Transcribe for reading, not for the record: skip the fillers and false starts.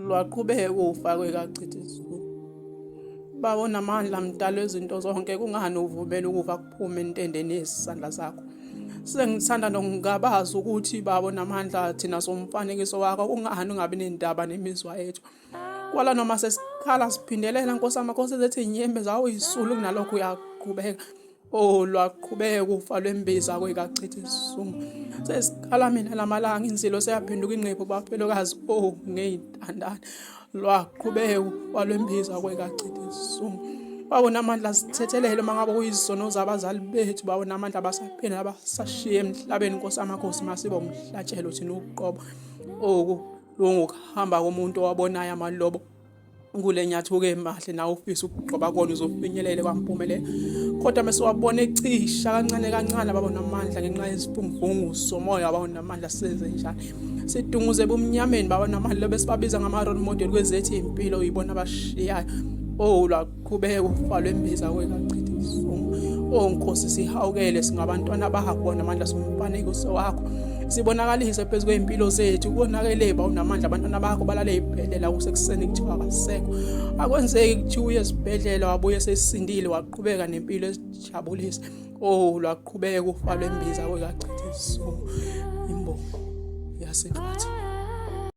Lwaqhubeka ufa kwekachitha isizungu. Babona amandla mdala wezinto zonke, kungani uvumela ukufa kuphume entendeni yezisandla zakho. Sengithanda nokungabaza ukuthi babona amandla thina somfanekiso wakho, kungani ungabi nendaba nemizwa yethu. Kwala noma sesikhala siphindelela Nkosi amakhosi ethi inyembe zawo yisulu kunalokho uyaqhubeka. Oh Lwaqhubeka ufa lwembiza kwekachitha isizungu. Sesikhala mina lamalanga insilo seyaphenduka inqephu bafelokazi oh ngeyintandane. Lwaqhubeka ufa lwembiza kwekachitha isizungu. Babona amandla sithethelele mangabe kuyizizono zabazali bethu, babona amandla basaphila abasashiye emhlabeni Nkosi amakhosi masibe umhlatshelo thina uqobo. Oh ngokuhamba komuntu owabonayo amalobo kule nyathuko emahle nawe ufisa ukugqoba kona uzofinyelele kwampumelelo. Kodwa mesiwabona ecisha kancane kancane babona amandla ngenxa yesivunguvungu somoya, babona amandla senze njani. Sidunguze bumnyameni babona amandla besibabiza ngama-role model kwezethu impilo uyibona abashiyayo. Oh Lwaqhubeka ufa lwembiza kwekachitha isizungu. Oh Nkosi sihawukele singabantwana bakho, bona amandla somfanekiso wakho. Sibonakalise phezu kwempilo zethu, kubonakele bawunamandla abantwana bakho balale ezibhedlela kusekuseni kuthiwa abasekho. Akwenzeki kuthiwa uye esibhedlela wabuye sesisindile waqhubeka nempilo esijabulise. Oh Lwaqhubeka ufa lwembiza kwekachitha isizungu. Imbongi yasenqathi.